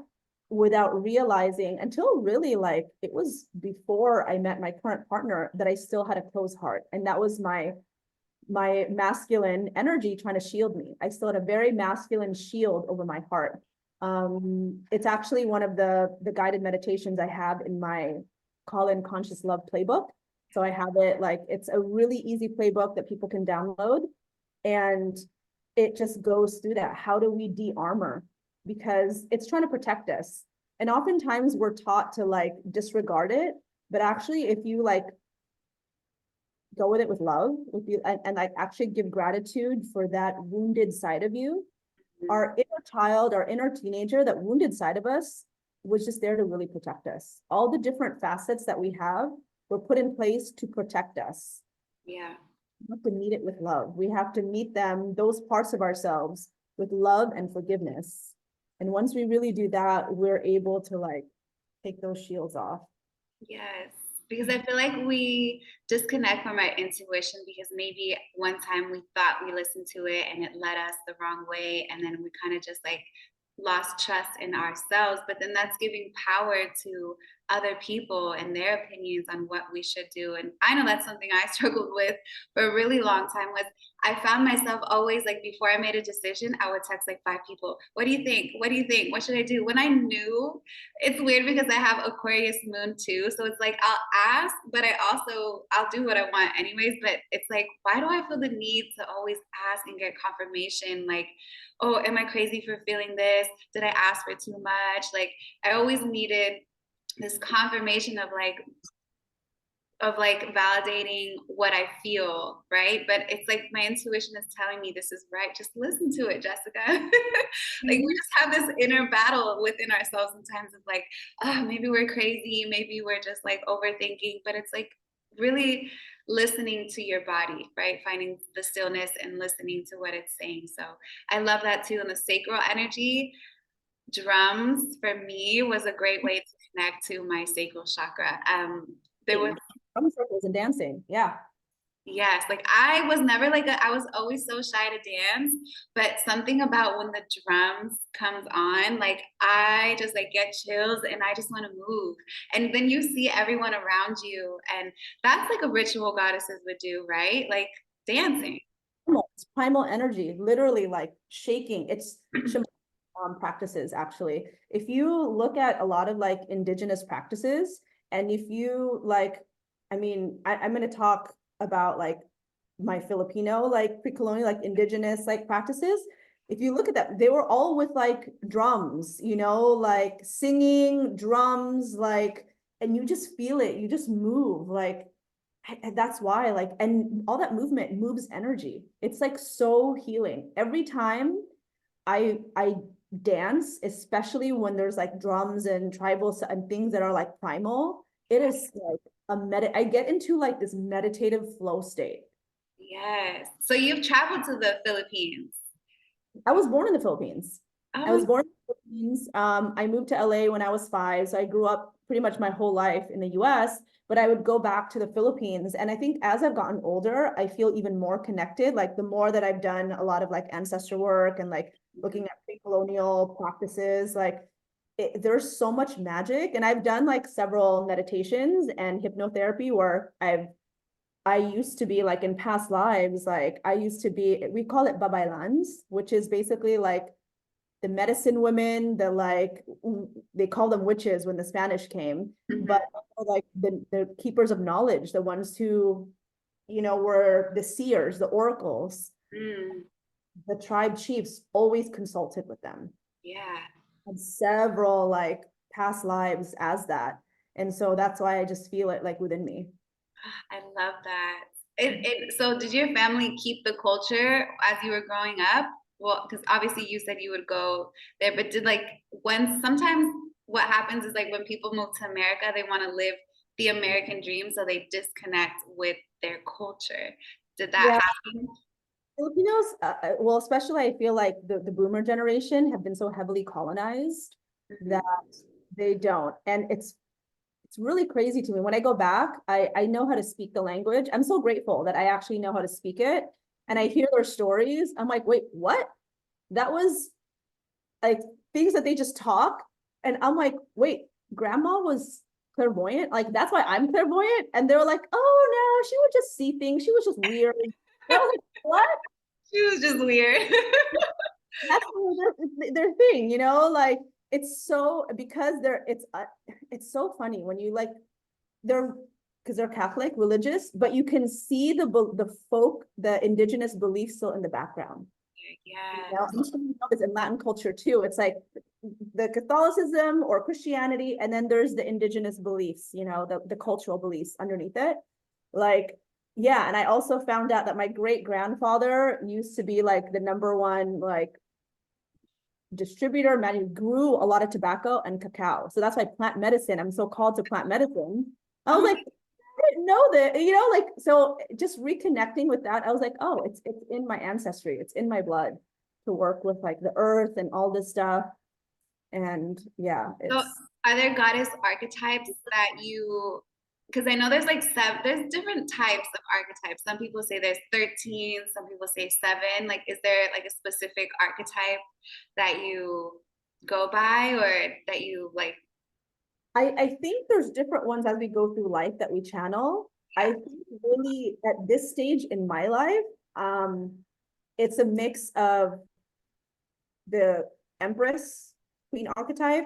without realizing, until really like it was before I met my current partner, that I still had a closed heart. And that was my my masculine energy trying to shield me. I still had a very masculine shield over my heart. It's actually one of the guided meditations I have in my Call in Conscious Love playbook. So I have it like, it's a really easy playbook that people can download. And it just goes through that. How do we de-armor? Because it's trying to protect us. And oftentimes we're taught to like disregard it. But actually, if you like go with it with love, with you and like actually give gratitude for that wounded side of you, our inner child, our inner teenager, that wounded side of us was just there to really protect us. All the different facets that we have were put in place to protect us. Yeah. We have to meet it with love. We have to meet them, those parts of ourselves, with love and forgiveness. And once we really do that, we're able to like take those shields off. Yes, because I feel like we disconnect from our intuition because maybe one time we thought we listened to it and it led us the wrong way, and then we kind of just like lost trust in ourselves. But then that's giving power to other people and their opinions on what we should do. And I know that's something I struggled with for a really long time. Was I found myself always like, before I made a decision, I would text like 5 people. What do you think? What do you think? What should I do? When I knew, it's weird because I have Aquarius moon too. So it's like, I'll ask, but I'll do what I want anyways. But it's like, why do I feel the need to always ask and get confirmation? Like, oh, am I crazy for feeling this? Did I ask for too much? Like, I always needed this confirmation of like validating what I feel, right? But it's like my intuition is telling me this is right. Just listen to it, Jessica. Like, we just have this inner battle within ourselves sometimes of like, oh, maybe we're crazy, maybe we're just like overthinking, but it's like really listening to your body, right? Finding the stillness and listening to what it's saying. So I love that too. And the sacral energy, drums for me was a great way to connect to my sacral chakra. There was Drum circles and dancing. Yeah. Yes, like I was never like I was always so shy to dance, but something about when the drums comes on, like I just like get chills and I just want to move. And then you see everyone around you, and that's like a ritual goddesses would do, right? Like dancing. It's primal energy, literally like shaking. It's practices actually. If you look at a lot of like indigenous practices, and if you like, I mean, I'm going to talk about like my Filipino, like pre-colonial, like indigenous like practices. If you look at that, they were all with like drums, you know, like singing drums, like, and you just feel it, you just move like, and that's why like, and all that movement moves energy. It's like so healing. Every time I dance, especially when there's like drums and tribal and things that are like primal, it is like I get into like this meditative flow state. Yes. So you've traveled to the Philippines. I was born in the Philippines. I Oh, was born in the Philippines. I moved to LA when I was 5. So I grew up pretty much my whole life in the US, but I would go back to the Philippines. And I think as I've gotten older, I feel even more connected. Like the more that I've done a lot of like ancestor work and like looking at pre-colonial practices, like there's so much magic. And I've done like several meditations and hypnotherapy where I used to be like in past lives, like I used to be, we call it babaylans, which is basically like the medicine women, the like, they call them witches when the Spanish came, but like the keepers of knowledge, the ones who, you know, were the seers, the oracles, mm, the tribe chiefs always consulted with them. yeah. And several like past lives as that. And so that's why I just feel it like within me. I love that. So did your family keep the culture as you were growing up? Well, because obviously you said you would go there, but did like when sometimes what happens is like when people move to America, they want to live the American dream, so they disconnect with their culture. Did that Yeah, happen? Filipinos, well, especially I feel like the boomer generation have been so heavily colonized that Mhm. they don't. And it's really crazy to me. When I go back, I know how to speak the language. I'm so grateful that I actually know how to speak it. And I hear their stories. I'm like, wait, what? That was like things that they just talk. And I'm like, wait, grandma was clairvoyant? Like, that's why I'm clairvoyant? And they're like, oh no, she would just see things. She was just weird. I was like, what? She was just weird. That's their thing, you know, like it's so because it's so funny when you like they're because they're Catholic religious, but you can see the indigenous beliefs still in the background. You Yeah. know, I'm sure you know this in Latin culture too. It's like the Catholicism or Christianity, and then there's the indigenous beliefs, you know, the cultural beliefs underneath it. Like, yeah, and I also found out that my great grandfather used to be like the number one like distributor, man who grew a lot of tobacco and cacao. So that's why plant medicine, I'm so called to plant medicine. I was Oh, like, I didn't know that, you know, like, so just reconnecting with that, I was like, oh, it's in my ancestry, it's in my blood to work with like the earth and all this stuff. And yeah, so it's are there goddess archetypes that because I know there's like there's different types of archetypes. Some people say there's 13, some people say 7. Like, is there like a specific archetype that you go by or that you like? I think there's different ones as we go through life that we channel. I Yeah. think really at this stage in my life, um, it's a mix of the Empress Queen archetype,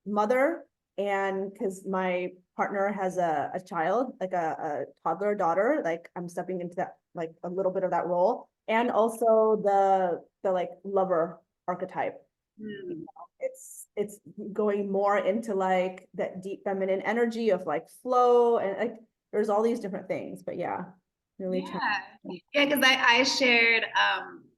mother, and because my partner has a child, like a toddler daughter, like I'm stepping into that like a little bit of that role, and also the like lover archetype. Hmm. It's going more into like that deep feminine energy of like flow and like there's all these different things, but yeah, really Yeah. trying. Yeah, because I shared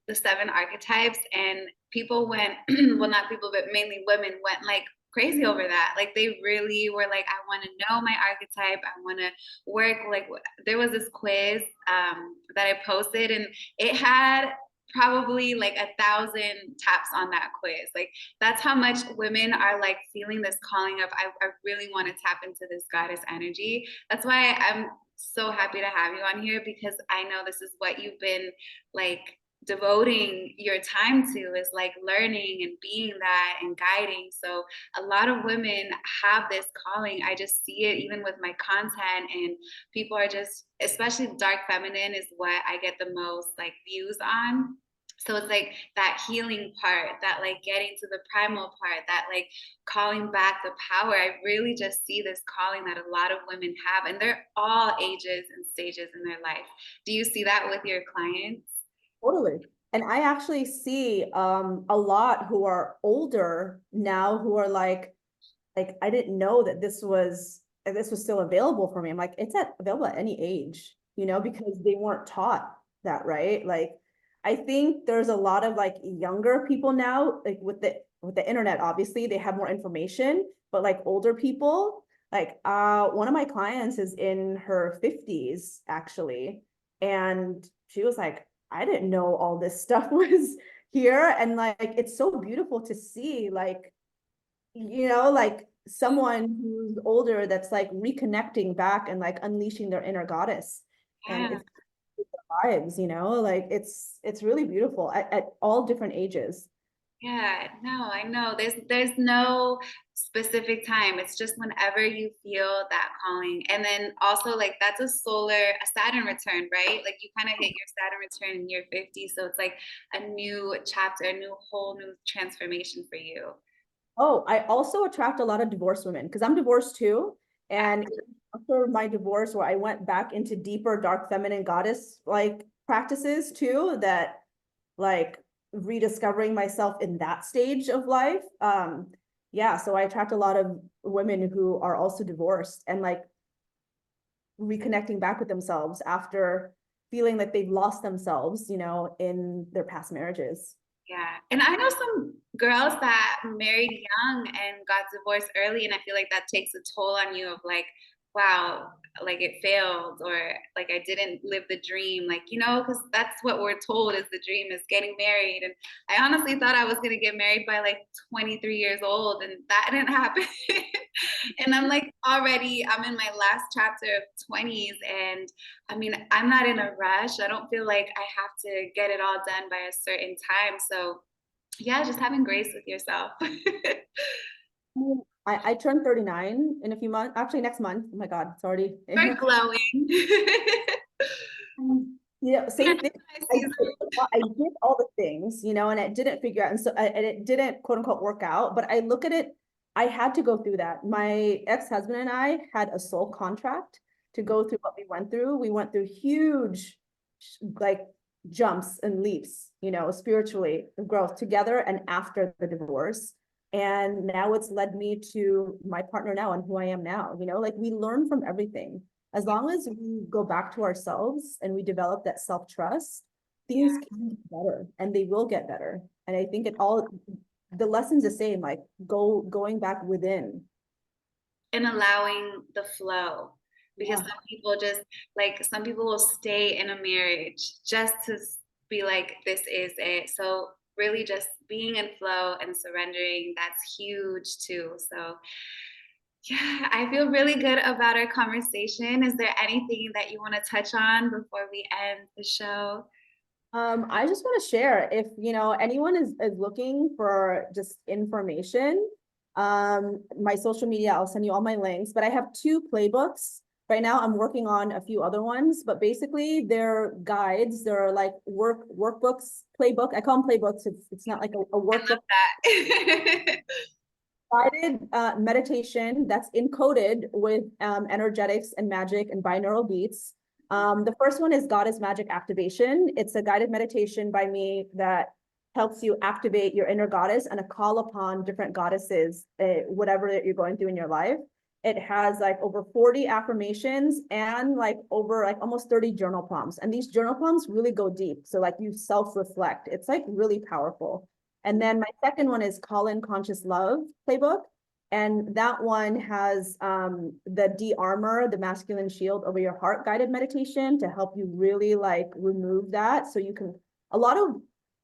the 7 archetypes and people went, well, not people, but mainly women went like crazy over that. Like they really were like, I want to know my archetype. I want to work. Like there was this quiz that I posted and it had probably like 1,000 taps on that quiz. Like that's how much women are like feeling this calling of, I really want to tap into this goddess energy. That's why I'm so happy to have you on here because I know this is what you've been like devoting your time to is like learning and being that and guiding. So a lot of women have this calling. I just see it even with my content and people are just, especially dark feminine is what I get the most like views on. So it's like that healing part, that like getting to the primal part, that like calling back the power. I really just see this calling that a lot of women have, and they're all ages and stages in their life. Do you see that with your clients? Totally. And I actually see a lot who are older now who are like I didn't know that this was still available for me. I'm like, available at any age, you know, because they weren't taught that, right? Like I think there's a lot of like younger people now, like with the internet, obviously they have more information, but like older people, like one of my clients is in her 50s actually. And she was like, I didn't know all this stuff was here. And like it's so beautiful to see like you know, like someone who's older that's like reconnecting back and like unleashing their inner goddess. And Yeah. it's vibes, you know, like it's really beautiful at all different ages. Yeah, no, I know. There's no specific time. It's just whenever you feel that calling. And then also like that's a Saturn return, right? Like you kind of hit your Saturn return in year 50. So it's like a new chapter, a whole new transformation for you. Oh, I also attract a lot of divorced women because I'm divorced too. And after my divorce, where I went back into deeper dark feminine goddess like practices too, that like rediscovering myself in that stage of life. Yeah, so I attract a lot of women who are also divorced and like reconnecting back with themselves after feeling like they've lost themselves, you know, in their past marriages. Yeah. And I know some girls that married young and got divorced early. And I feel like that takes a toll on you of like, wow, like it failed or like I didn't live the dream. Like, because that's what we're told is the dream is getting married. And I honestly thought I was going to get married by like 23 years old and that didn't happen. And I'm like I'm in my last chapter of 20s and I mean, I'm not in a rush. I don't feel like I have to get it all done by a certain time. So, yeah, just having grace with yourself. I turned 39 in a few months, actually next month. Oh my God, it's already We're glowing. Same thing. I did all the things, and it didn't figure out. And so, and it didn't quote unquote work out, but I look at it, I had to go through that. My ex-husband and I had a soul contract to go through what we went through. We went through huge, like, jumps and leaps, spiritually, the growth together and after the divorce. And now it's led me to my partner now and who I am now, like we learn from everything. As long as we go back to ourselves and we develop that self-trust, things can get better and they will get better. And I think the lesson's the same, like going back within. And allowing the flow. Because some people will stay in a marriage just to be like, this is it. So really just being in flow and surrendering, that's huge too. So yeah, I feel really good about our conversation. Is there anything that you want to touch on before we end the show? I just want to share, if anyone is looking for just information, my social media, I'll send you all my links, but I have 2 playbooks. Right now I'm working on a few other ones, but basically they're guides. They're like workbooks, playbook. I call them playbooks. It's not like a workbook. Guided meditation that's encoded with energetics and magic and binaural beats. The first one is Goddess Magick Activation. It's a guided meditation by me that helps you activate your inner goddess and a call upon different goddesses, whatever that you're going through in your life. It has like over 40 affirmations and like over like almost 30 journal prompts. And these journal prompts really go deep. So like you self-reflect. It's like really powerful. And then my second one is Call in Conscious Love playbook. And that one has the de-armor, the masculine shield over your heart guided meditation to help you really like remove that. So you can, a lot of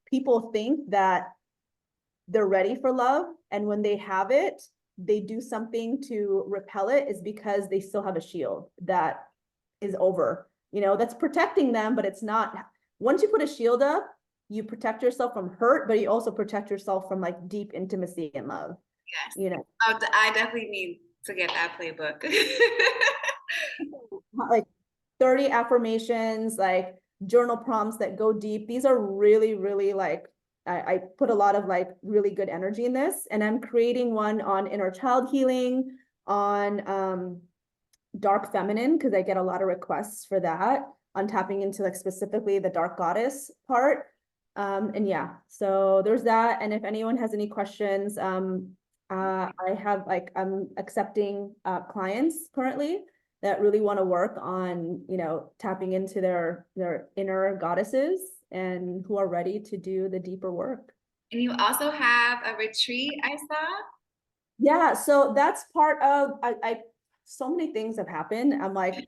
people think that they're ready for love. And when they have it, they do something to repel it, is because they still have a shield that is over, that's protecting them, but it's not. Once you put a shield up, you protect yourself from hurt, but you also protect yourself from like deep intimacy and love. Yes. I definitely need to get that playbook. Like 30 affirmations, like journal prompts that go deep. These are really, really like, I put a lot of like really good energy in this, and I'm creating one on inner child healing, on dark feminine, because I get a lot of requests for that, on tapping into like specifically the dark goddess part. And yeah, so there's that. And if anyone has any questions, I have like, I'm accepting clients currently that really want to work on, tapping into their inner goddesses and who are ready to do the deeper work. And you also have a retreat, I saw. Yeah, so that's part of, so many things have happened. I'm like,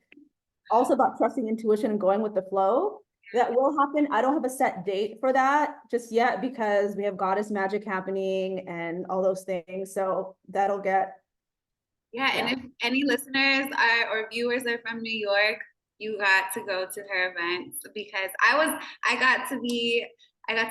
also about trusting intuition and going with the flow. That will happen. I don't have a set date for that just yet, because we have Goddess Magick happening and all those things. So that'll get. Yeah, and if any listeners or viewers are from New York, you got to go to her events, because I got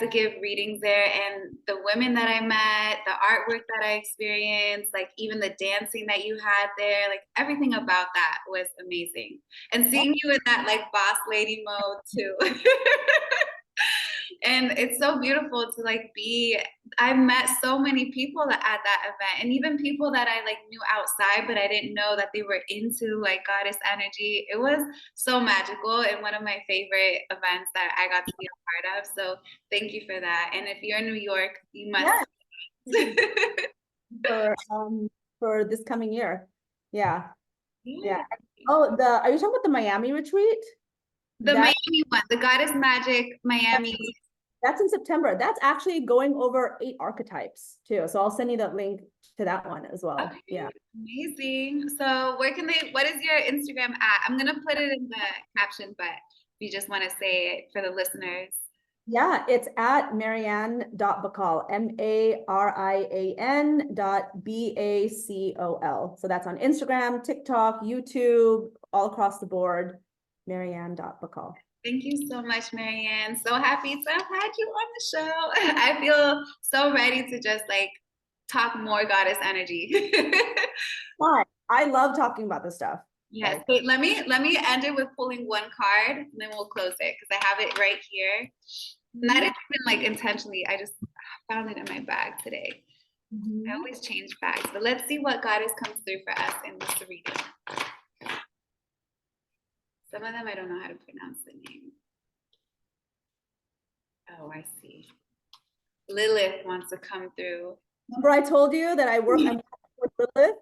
to give readings there, and the women that I met, the artwork that I experienced, like even the dancing that you had there, like everything about that was amazing. And seeing you in that like boss lady mode too. And it's so beautiful to like I've met so many people at that event, and even people that I like knew outside, but I didn't know that they were into like goddess energy. It was so magical, and one of my favorite events that I got to be a part of. So thank you for that. And if you're in New York, you must. For this coming year. Yeah. Oh, are you talking about the Miami retreat? The Miami one, the Goddess Magick Miami. That's in September. That's actually going over 8 archetypes too. So I'll send you that link to that one as well. Okay. Yeah. Amazing. So what is your Instagram at? I'm going to put it in the caption, but if you just want to say it for the listeners. Yeah, it's at Marian.Bacol, MARIAN.BACOL. So that's on Instagram, TikTok, YouTube, all across the board, Marian.Bacol. Thank you so much, Marianne. So happy to have had you on the show. I feel so ready to just like talk more goddess energy. Fun. I love talking about this stuff. Yes. Like, Wait, let me end it with pulling one card, and then we'll close it because I have it right here. Not even like intentionally. I just found it in my bag today. I always change bags, but let's see what Goddess comes through for us in this reading. Some of them I don't know how to pronounce the name. Oh, I see. Lilith wants to come through. remember I told you that I'm with Lilith?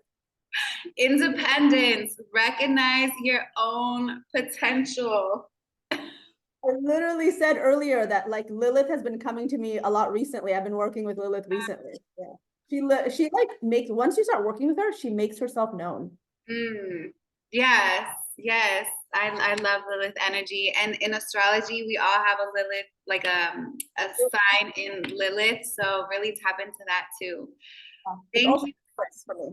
Independence. Recognize your own potential. I literally said earlier that like Lilith has been coming to me a lot recently. I've been working with Lilith recently. Yeah. She like makes, once you start working with her, she makes herself known. Mm. Yes, yes. I love Lilith energy. And in astrology, we all have a Lilith, like a sign in Lilith. So really tap into that too. It's Thank also you. Taurus for me.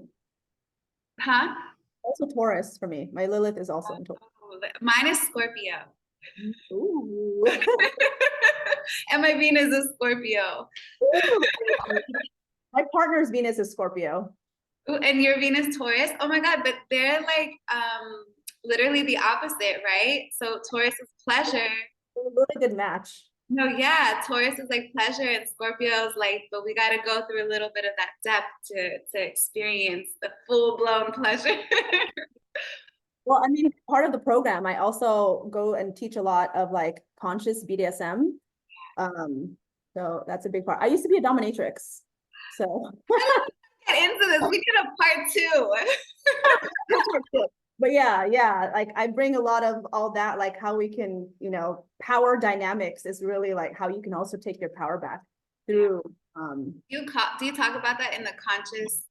Huh? Also Taurus for me. My Lilith is also in Taurus. Oh, mine is Scorpio. Ooh. And my Venus is Scorpio. My partner's Venus is Scorpio. Ooh, and your Venus Taurus. Oh my God, but they're like literally the opposite, right? So Taurus is pleasure. A really good match. No, yeah, Taurus is like pleasure and Scorpio is like, but we got to go through a little bit of that depth to experience the full-blown pleasure. Well, I mean, part of the program, I also go and teach a lot of like conscious BDSM. So that's a big part. I used to be a dominatrix. So Get into this. We get a part two. but yeah, like I bring a lot of all that, like how we can, you know, power dynamics is really like how you can also take your power back through. Do you talk about that in the conscious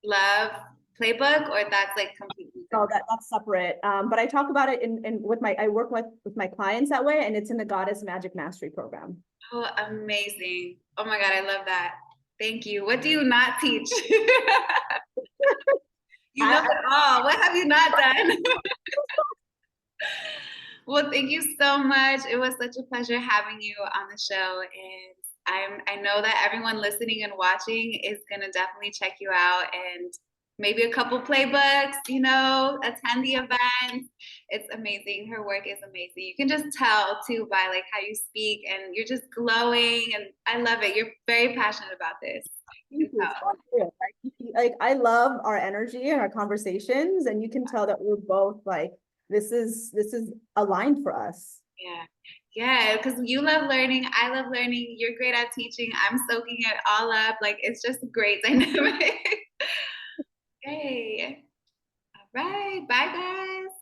love playbook, or that's like completely Oh, different? that's separate. But I talk about it in with my, I work with my clients that way, and it's in the Goddess Magick Mastery program. Oh, amazing. Oh my God, I love that. Thank you. What do you not teach? You know it all. What have you not done? Well, thank you so much. It was such a pleasure having you on the show. And I know that everyone listening and watching is gonna definitely check you out and maybe a couple playbooks, you know, attend the event. It's amazing. Her work is amazing. You can just tell too by like how you speak and you're just glowing and I love it. You're very passionate about this. Like I love our energy and our conversations, and you can tell that we're both like this is aligned for us. Yeah. Yeah, because you love learning. I love learning. You're great at teaching. I'm soaking it all up. Like it's just a great dynamic. Okay. All right. Bye, guys.